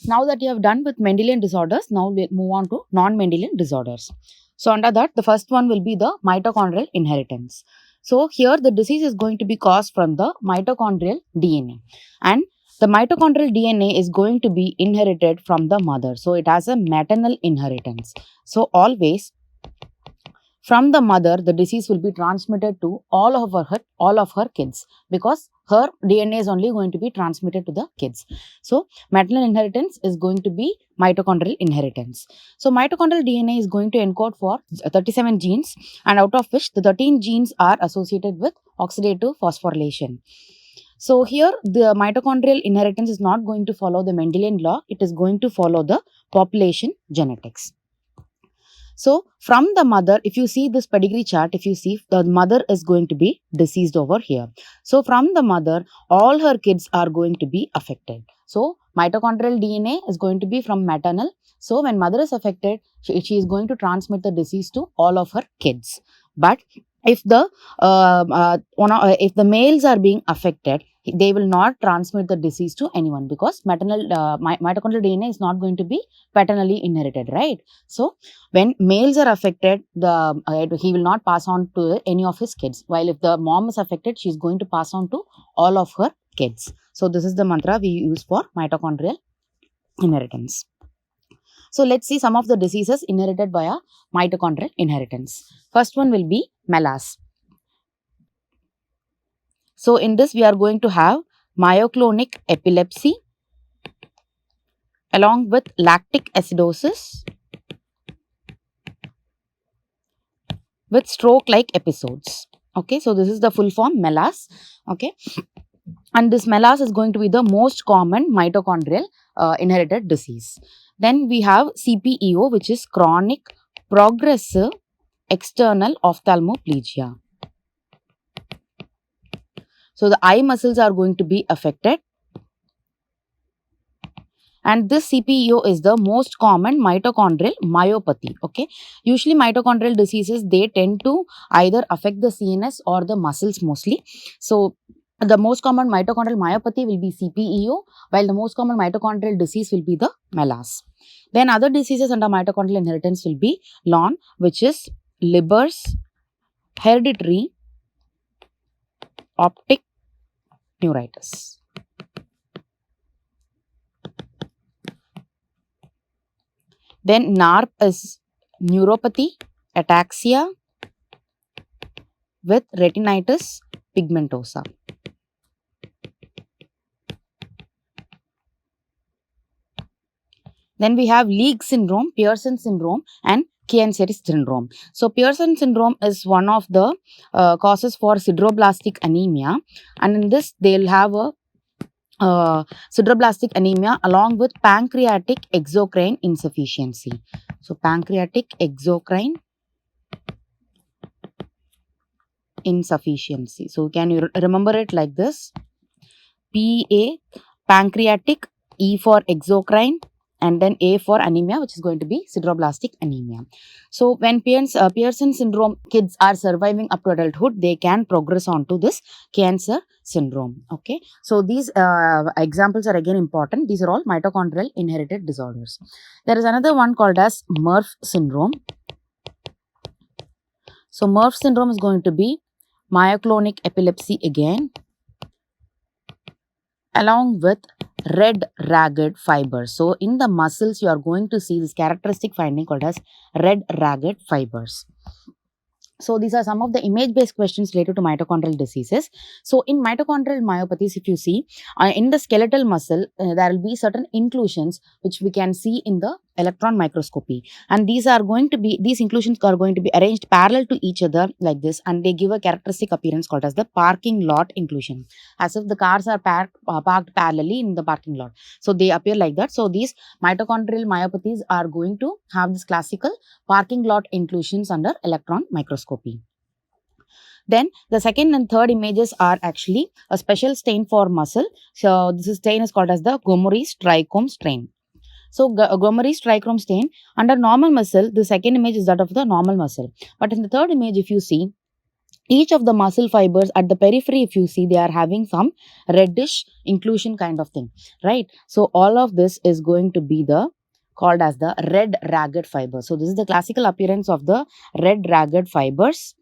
Now that you have done with Mendelian disorders, now we'll move on to non-Mendelian disorders. So under that, the first one will be the mitochondrial inheritance. So here the disease is going to be caused from the mitochondrial DNA, and the mitochondrial DNA is going to be inherited from the mother. So it has a maternal inheritance. So always from the mother, the disease will be transmitted to all of her kids, because her DNA is only going to be transmitted to the kids. So maternal inheritance is going to be mitochondrial inheritance. So mitochondrial DNA is going to encode for 37 genes, and out of which the 13 genes are associated with oxidative phosphorylation. So here the mitochondrial inheritance is not going to follow the Mendelian law, it is going to follow the population genetics. So from the mother, if you see this pedigree chart, if you see, the mother is going to be diseased over here. So from the mother, all her kids are going to be affected. So mitochondrial DNA is going to be from maternal. So when mother is affected, she is going to transmit the disease to all of her kids. But if the males are being affected, they will not transmit the disease to anyone, because mitochondrial DNA is not going to be paternally inherited, right? So when males are affected, he will not pass on to any of his kids. While if the mom is affected, she is going to pass on to all of her kids. So this is the mantra we use for mitochondrial inheritance. So let's see some of the diseases inherited via mitochondrial inheritance. First one will be MELAS. So in this we are going to have myoclonic epilepsy along with lactic acidosis with stroke-like episodes. Okay, so this is the full form MELAS. Okay, and this MELAS is going to be the most common mitochondrial inherited disease. Then we have CPEO, which is chronic progressive external ophthalmoplegia. So the eye muscles are going to be affected, and this CPEO is the most common mitochondrial myopathy. Okay, usually mitochondrial diseases, they tend to either affect the CNS or the muscles mostly. So the most common mitochondrial myopathy will be CPEO, while the most common mitochondrial disease will be the MELAS. Then other diseases under mitochondrial inheritance will be LON, which is Leber's hereditary optic neuritis. Then NARP is neuropathy, ataxia with retinitis pigmentosa. Then we have Leigh syndrome, Pearson syndrome, and Chiari syndrome. So Pearson syndrome is one of the causes for sideroblastic anemia, and in this they will have a sideroblastic anemia along with pancreatic exocrine insufficiency. So pancreatic exocrine insufficiency. So can you remember it like this? PA, pancreatic, E for exocrine, and then A for anemia, which is going to be sideroblastic anemia. So when Pearson syndrome kids are surviving up to adulthood, they can progress on to this cancer syndrome. Okay, so these examples are again important. These are all mitochondrial inherited disorders. There is another one called as Murph syndrome. So Murph syndrome is going to be myoclonic epilepsy again, along with red ragged fibers. So in the muscles, you are going to see this characteristic finding called as red ragged fibers. So these are some of the image-based questions related to mitochondrial diseases. So in mitochondrial myopathies, if you see in the skeletal muscle, there will be certain inclusions which we can see in the electron microscopy, and these inclusions are going to be arranged parallel to each other like this, and they give a characteristic appearance called as the parking lot inclusion, as if the cars are parked parallelly in the parking lot. So they appear like that. So these mitochondrial myopathies are going to have this classical parking lot inclusions under electron microscopy. Then the second and third images are actually a special stain for muscle. So this stain is called as the Gomery's trichome stain. So Gomery's trichome stain under normal muscle, the second image is that of the normal muscle. But in the third image, if you see, each of the muscle fibers at the periphery, if you see, they are having some reddish inclusion kind of thing, right? So all of this is going to be the called as the red ragged fiber. So this is the classical appearance of the red ragged fibers,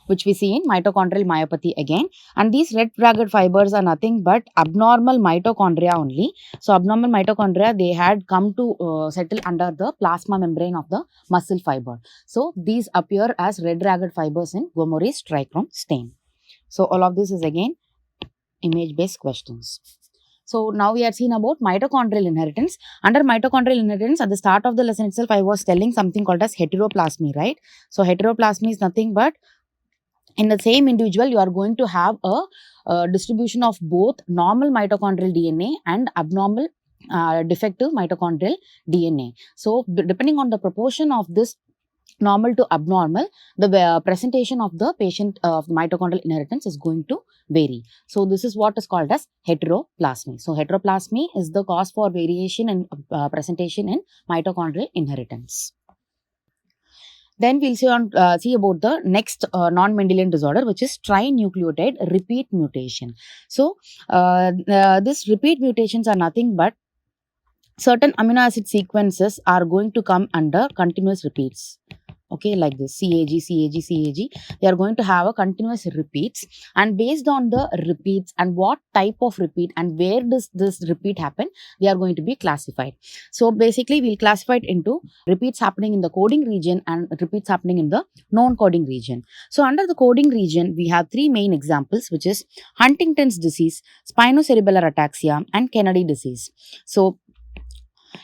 which we see in mitochondrial myopathy again. And these red ragged fibers are nothing but abnormal mitochondria only. So abnormal mitochondria, they had come to settle under the plasma membrane of the muscle fiber. So these appear as red ragged fibers in Gomori's trichrome stain. So all of this is again image based questions. So now we have seen about mitochondrial inheritance. Under mitochondrial inheritance, at the start of the lesson itself, I was telling something called as heteroplasmy, right? So heteroplasmy is nothing but in the same individual, you are going to have a distribution of both normal mitochondrial DNA and abnormal defective mitochondrial DNA. So, depending on the proportion of this normal to abnormal, the presentation of the patient of the mitochondrial inheritance is going to vary. So, this is what is called as heteroplasmy. So, heteroplasmy is the cause for variation in presentation in mitochondrial inheritance. Then we'll see about the next non-Mendelian disorder, which is trinucleotide repeat mutation. So, this repeat mutations are nothing but certain amino acid sequences are going to come under continuous repeats. Okay, like this CAG, CAG, CAG. They are going to have a continuous repeats, and based on the repeats and what type of repeat and where does this repeat happen, they are going to be classified. So basically, we'll classify it into repeats happening in the coding region and repeats happening in the non-coding region. So under the coding region, we have three main examples, which is Huntington's disease, spinocerebellar ataxia, and Kennedy disease. So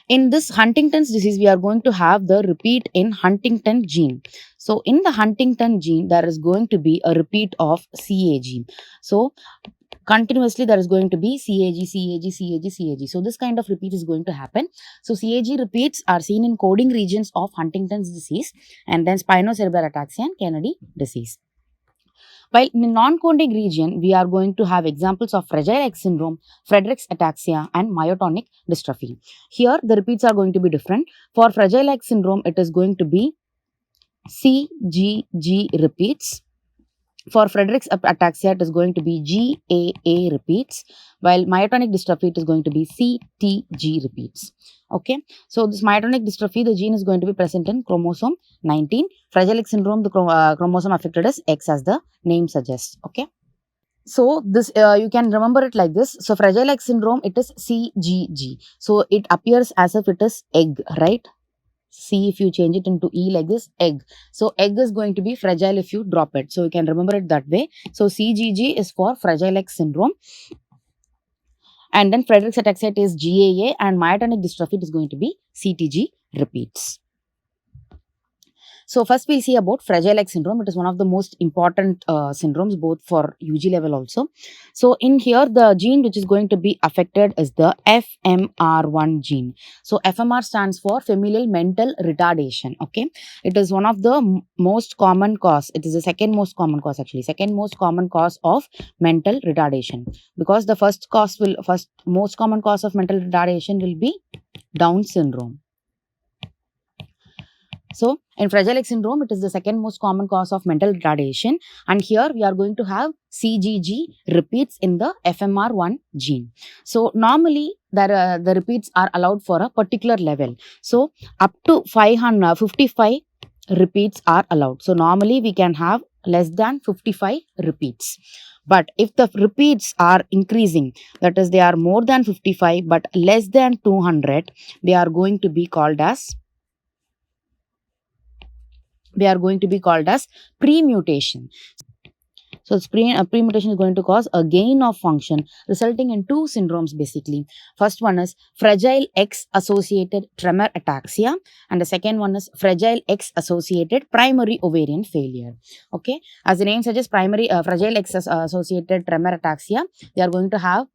in this Huntington's disease, we are going to have the repeat in Huntington gene. So in the Huntington gene, there is going to be a repeat of CAG. So continuously there is going to be CAG, CAG, CAG, CAG. So this kind of repeat is going to happen. So CAG repeats are seen in coding regions of Huntington's disease and then spinocerebellar ataxia and Kennedy disease. While in the non-coding region, we are going to have examples of Fragile X syndrome, Friedreich's ataxia, and myotonic dystrophy. Here, the repeats are going to be different. For Fragile X syndrome, it is going to be CGG repeats. For Friedreich's ataxia, it is going to be GAA repeats, while myotonic dystrophy, it is going to be CTG repeats. Okay, so this myotonic dystrophy, the gene is going to be present in chromosome 19. Fragile X syndrome, the chromosome affected is X, as the name suggests. Okay. So this you can remember it like this. So Fragile X syndrome, it is CGG. So it appears as if it is egg, right? See, if you change it into E like this, egg. So egg is going to be fragile if you drop it. So you can remember it that way. So CGG is for Fragile X syndrome. And then Friedreich's ataxia is GAA and myotonic dystrophy is going to be CTG repeats. So first we'll see about Fragile X syndrome. It is one of the most important syndromes both for UG level also. So in here, the gene which is going to be affected is the FMR1 gene. So FMR stands for familial mental retardation. Okay, it is one of the most common cause. It is the second most common cause actually. Second most common cause of mental retardation, because the first most common cause of mental retardation will be Down syndrome. So, in Fragile X syndrome, it is the second most common cause of mental retardation. And here we are going to have CGG repeats in the FMR1 gene. So, normally the repeats are allowed for a particular level. So, up to 55 repeats are allowed. So, normally we can have less than 55 repeats. But if the repeats are increasing, that is they are more than 55 but less than 200, they are going to be called as premutation. So, premutation is going to cause a gain of function, resulting in two syndromes basically. First one is Fragile X associated tremor ataxia, and the second one is Fragile X associated primary ovarian failure. Okay, as the name suggests, Fragile X associated tremor ataxia, they are going to have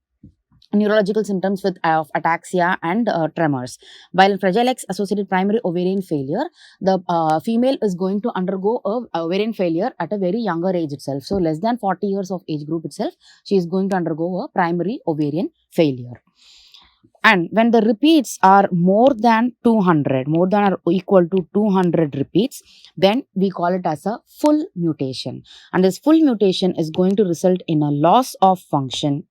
neurological symptoms with ataxia and tremors. While Fragile X associated primary ovarian failure, the female is going to undergo a ovarian failure at a very younger age itself. So less than 40 years of age group itself, she is going to undergo a primary ovarian failure. And when the repeats are more than 200, more than or equal to 200 repeats, then we call it as a full mutation. And this full mutation is going to result in a loss of function,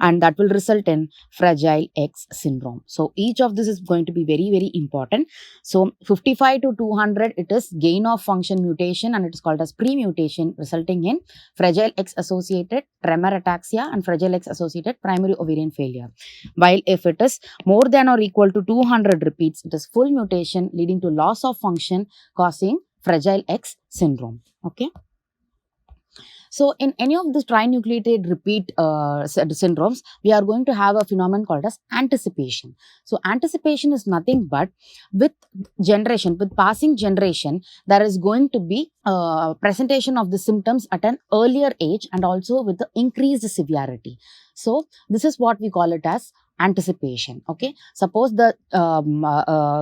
and that will result in fragile X syndrome. So each of this is going to be very, very important. So 55 to 200, it is gain of function mutation, and it is called as pre-mutation, resulting in fragile X associated tremor ataxia and fragile X associated primary ovarian failure. While if it is more than or equal to 200 repeats, it is full mutation leading to loss of function causing fragile X syndrome. Okay. So in any of these trinucleated repeat syndromes, we are going to have a phenomenon called as anticipation. So anticipation is nothing but with generation, with passing generation, there is going to be presentation of the symptoms at an earlier age and also with the increased severity. So this is what we call it as anticipation. Okay, suppose the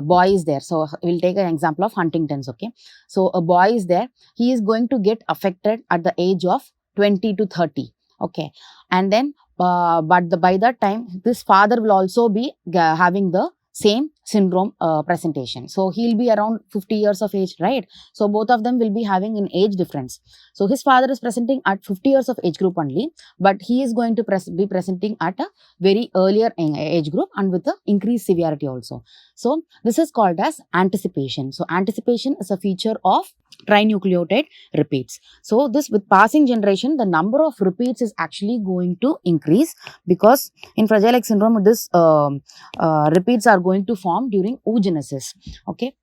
boy is there. So we'll take an example of Huntington's. Okay, so a boy is there, he is going to get affected at the age of 20 to 30. Okay, and then but by that time this father will also be having the same syndrome presentation. So he'll be around 50 years of age, right? So both of them will be having an age difference. So his father is presenting at 50 years of age group only, but he is going to be presenting at a very earlier age group and with the increased severity also. So this is called as anticipation. So anticipation is a feature of trinucleotide repeats. So this, with passing generation, the number of repeats is actually going to increase, because in Fragile X syndrome, this repeats are going to form during oogenesis. Okay,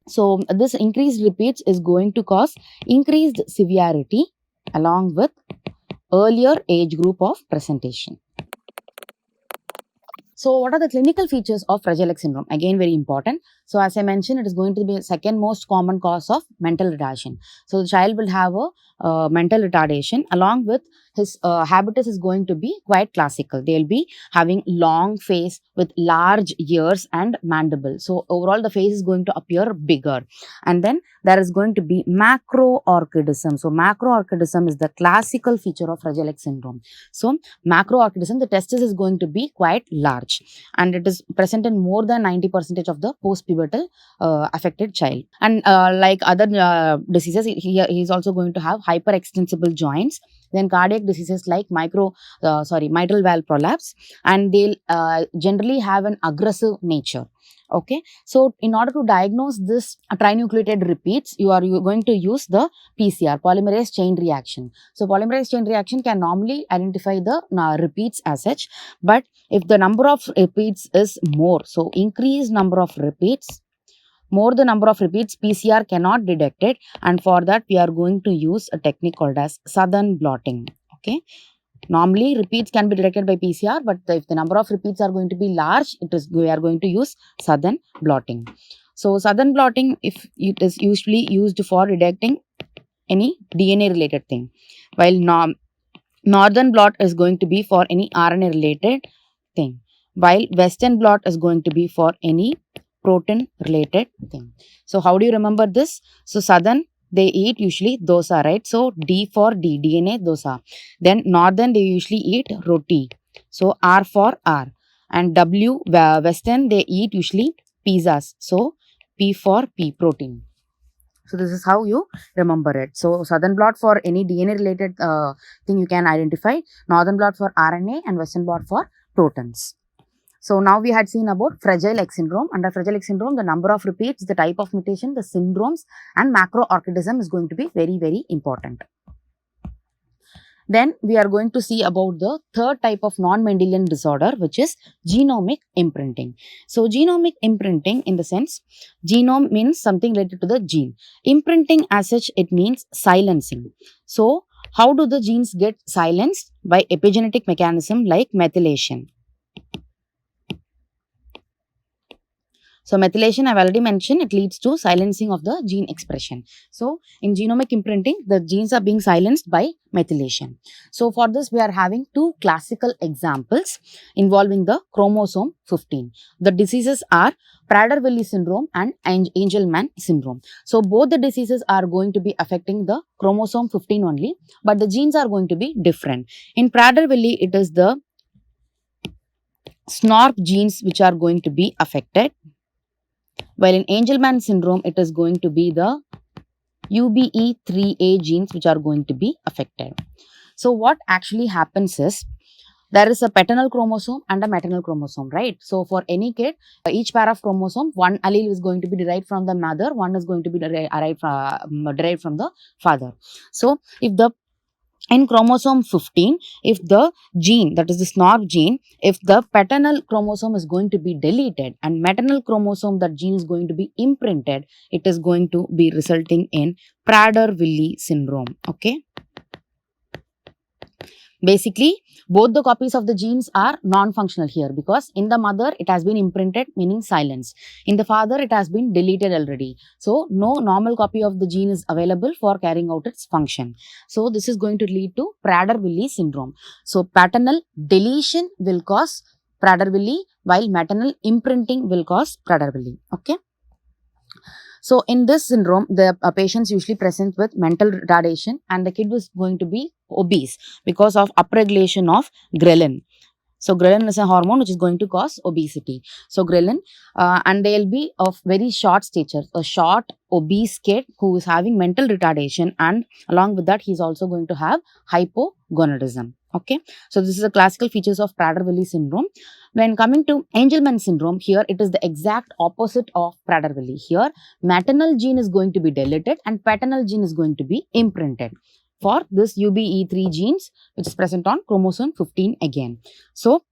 so this increased repeats is going to cause increased severity along with earlier age group of presentation. So what are the clinical features of Fragile X syndrome? Again, very important. So as I mentioned, it is going to be the second most common cause of mental retardation. So the child will have a mental retardation, along with his habitus is going to be quite classical. They will be having long face with large ears and mandible. So overall the face is going to appear bigger. And then there is going to be macroorchidism. So macroorchidism is the classical feature of Fragile X syndrome. So macroorchidism, the testis is going to be quite large, and it is present in more than 90% of the post-pubertal affected child. And like other diseases, he is also going to have hyperextensible joints, then cardiac diseases like mitral valve prolapse, and they'll generally have an aggressive nature. Okay, so in order to diagnose this trinucleated repeats, you are going to use the PCR, polymerase chain reaction. So polymerase chain reaction can normally identify the repeats as such, but if the number of repeats is more, so increased number of repeats, more the number of repeats, PCR cannot detect it, and for that we are going to use a technique called as Southern blotting. Okay, normally repeats can be detected by PCR, but if the number of repeats are going to be large, we are going to use Southern blotting. So Southern blotting, if it is usually used for detecting any DNA related thing, while Northern blot is going to be for any RNA related thing, while Western blot is going to be for any protein related thing. So how do you remember this? So Southern, they eat usually dosa, right? So D for D, DNA dosa. Then Northern, they usually eat roti. So R for R. And W, Western, they eat usually pizzas. So P for P, protein. So this is how you remember it. So Southern blot for any DNA related thing you can identify, Northern blot for RNA, and Western blot for proteins. So now we had seen about Fragile X syndrome. Under Fragile X syndrome, the number of repeats, the type of mutation, the syndromes, and macroorchidism is going to be very, very important. Then we are going to see about the third type of non-Mendelian disorder, which is genomic imprinting. So genomic imprinting, in the sense, genome means something related to the gene. Imprinting as such, it means silencing. So how do the genes get silenced? By epigenetic mechanism like methylation. So methylation, I've already mentioned, it leads to silencing of the gene expression. So in genomic imprinting, the genes are being silenced by methylation. So for this, we are having two classical examples involving the chromosome 15. The diseases are Prader-Willi syndrome and Angelman syndrome. So both the diseases are going to be affecting the chromosome 15 only, but the genes are going to be different. In Prader-Willi, it is the SNRP genes which are going to be affected, while in Angelman syndrome, it is going to be the UBE3A genes which are going to be affected. So what actually happens is, there is a paternal chromosome and a maternal chromosome, right? So for any kid, each pair of chromosome, one allele is going to be derived from the mother, one is going to be derived from the father. So if the in chromosome 15, if the gene, that is the SNRP gene, if the paternal chromosome is going to be deleted and maternal chromosome, that gene is going to be imprinted, it is going to be resulting in Prader-Willi syndrome. Okay. Basically, both the copies of the genes are non-functional here, because in the mother, it has been imprinted, meaning silence. In the father, it has been deleted already. So, no normal copy of the gene is available for carrying out its function. So, this is going to lead to Prader-Willi syndrome. So, paternal deletion will cause Prader-Willi, while maternal imprinting will cause Prader-Willi. Okay. So, in this syndrome, the patients usually present with mental retardation, and the kid was going to be obese because of upregulation of ghrelin. So, ghrelin is a hormone which is going to cause obesity. So, ghrelin, and they'll be of very short stature, a short, obese kid who is having mental retardation, and along with that, he's also going to have hypogonadism. Okay, so this is the classical features of Prader-Willi syndrome. When coming to Angelman syndrome, here it is the exact opposite of Prader-Willi. Here, maternal gene is going to be deleted and paternal gene is going to be imprinted for this UBE3 genes, which is present on chromosome 15 again. So,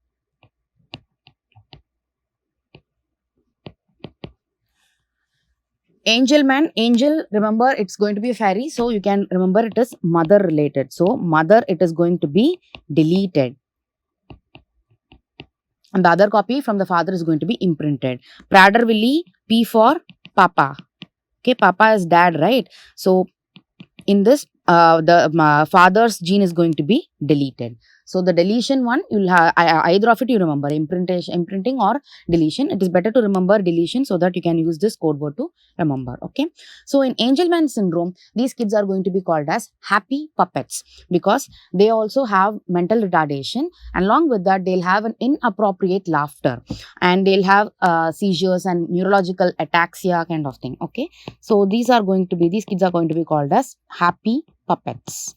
Angelman, angel, remember it's going to be a fairy, so you can remember it is mother related. So, mother, it is going to be deleted. And the other copy from the father is going to be imprinted. Prader-Willi, P for Papa. Okay, Papa is dad, right? So, in this, the father's gene is going to be deleted. So, the deletion one, you'll have either of it you remember, imprinting or deletion. It is better to remember deletion so that you can use this code word to remember. Okay. So, in Angelman syndrome, these kids are going to be called as happy puppets because they also have mental retardation, and along with that, they'll have an inappropriate laughter, and they'll have seizures and neurological ataxia kind of thing. Okay. So, these kids are going to be called as happy puppets.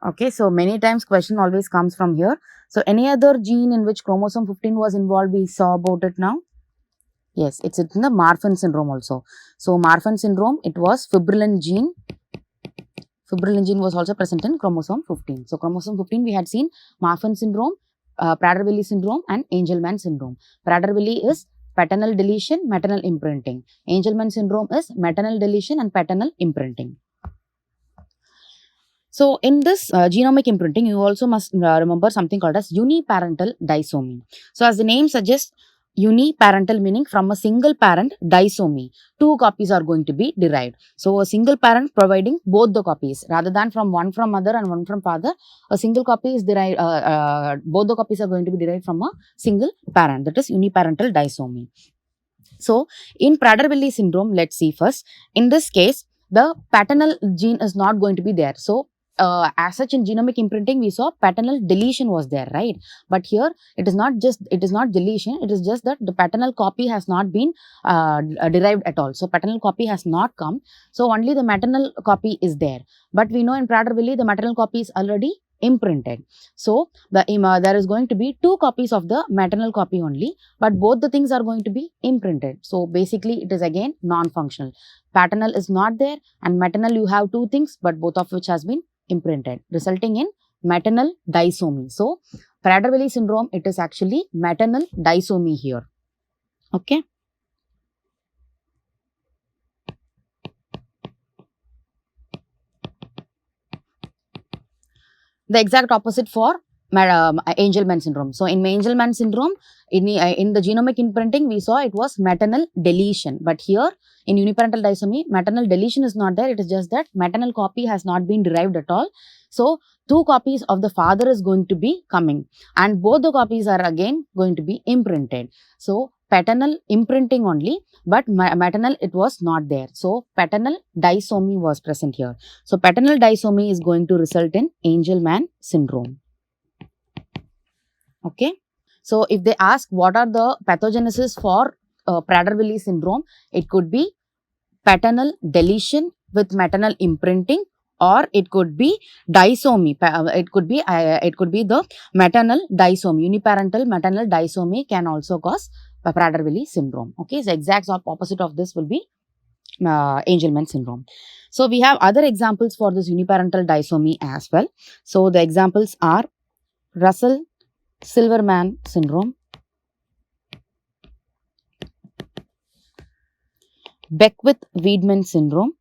Okay, so many times question always comes from here. So, any other gene in which chromosome 15 was involved, we saw about it now. Yes, it's in the Marfan syndrome also. So, Marfan syndrome, it was fibrillin gene. Fibrillin gene was also present in chromosome 15. So, chromosome 15 we had seen Marfan syndrome, Prader-Willi syndrome and Angelman syndrome. Prader-Willi is paternal deletion, maternal imprinting. Angelman syndrome is maternal deletion and paternal imprinting. So, in this genomic imprinting, you also must remember something called as uniparental disomy. So, as the name suggests, uniparental meaning from a single parent, disomy. Two copies are going to be derived. So, a single parent providing both the copies rather than from one from mother and one from father. A single copy is derived, both the copies are going to be derived from a single parent, that is uniparental disomy. So, in Prader-Willi syndrome, let's see first. In this case, the paternal gene is not going to be there. So, as such in genomic imprinting, we saw paternal deletion was there, right? But here, it is not deletion. It is just that the paternal copy has not been derived at all. So, paternal copy has not come. So, only the maternal copy is there. But we know in Prader-Willi, the maternal copy is already imprinted. So, there is going to be two copies of the maternal copy only, but both the things are going to be imprinted. So, basically, it is again non-functional. Paternal is not there, and maternal you have two things, but both of which has been imprinted, resulting in maternal disomy. So, Prader-Willi syndrome, it is actually maternal disomy here. Okay. The exact opposite for Angelman syndrome. So, in Angelman syndrome, in the genomic imprinting, we saw it was maternal deletion. But here, in uniparental disomy, maternal deletion is not there. It is just that maternal copy has not been derived at all. So, two copies of the father is going to be coming. And both the copies are again going to be imprinted. So, paternal imprinting only, but maternal it was not there. So, paternal disomy was present here. So, paternal disomy is going to result in Angelman syndrome. Okay. So if they ask what are the pathogenesis for Prader-Willi syndrome, it could be paternal deletion with maternal imprinting, or it could be disomy. It could be the maternal disomy. Uniparental maternal disomy can also cause Prader-Willi syndrome. Okay, so exact opposite of this will be Angelman syndrome. So we have other examples for this uniparental disomy as well. So the examples are Russell Silverman syndrome, Beckwith-Wiedemann syndrome,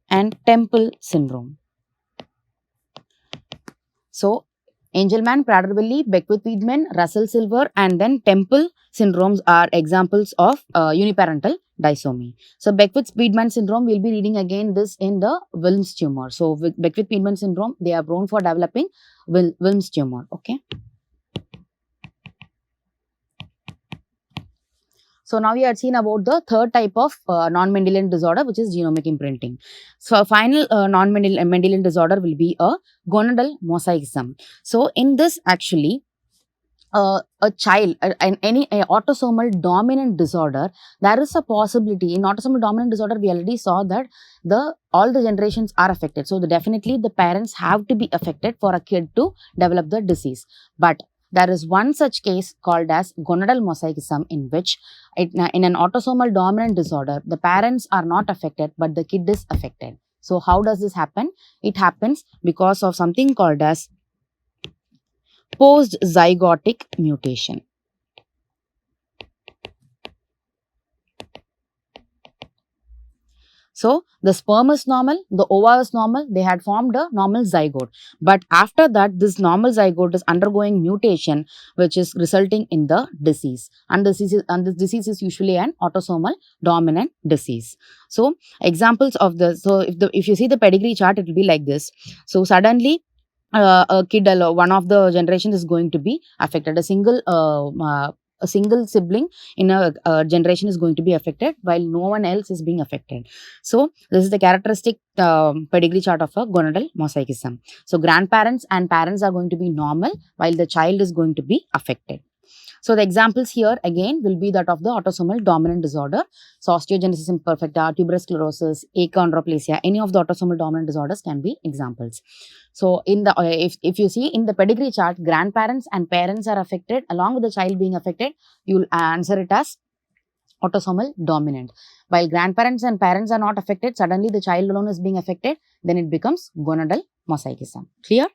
and Temple syndrome. So, Angelman, Prader-Willi, Beckwith-Wiedemann, Russell-Silver, and then Temple syndromes are examples of uniparental disomy. So, Beckwith-Wiedemann syndrome, we'll be reading again this in the Wilms tumor. So, with Beckwith-Wiedemann syndrome, they are prone for developing Wilms tumor. Okay. So now we have seen about the third type of non-Mendelian disorder, which is genomic imprinting. So final non-Mendelian disorder will be a gonadal mosaicism. So in this actually, a child in any autosomal dominant disorder, there is a possibility. In autosomal dominant disorder, we already saw that all the generations are affected. So definitely the parents have to be affected for a kid to develop the disease. But there is one such case called as gonadal mosaicism, in which in an autosomal dominant disorder, the parents are not affected, but the kid is affected. So how does this happen? It happens because of something called as post-zygotic mutation. So, the sperm is normal, the ova is normal, they had formed a normal zygote. But after that, this normal zygote is undergoing mutation, which is resulting in the disease. And this disease is usually an autosomal dominant disease. So, examples of this. So, if you see the pedigree chart, it will be like this. So, suddenly, a kid, one of the generations is going to be affected. A single sibling in a generation is going to be affected, while no one else is being affected. So this is the characteristic pedigree chart of a gonadal mosaicism. So grandparents and parents are going to be normal, while the child is going to be affected. So the examples here again will be that of the autosomal dominant disorder. So osteogenesis imperfecta, tuberous sclerosis, achondroplasia, any of the autosomal dominant disorders can be examples. So in the if you see in the pedigree chart, grandparents and parents are affected along with the child being affected, you will answer it as autosomal dominant. While grandparents and parents are not affected, suddenly the child alone is being affected, then it becomes gonadal mosaicism. Clear?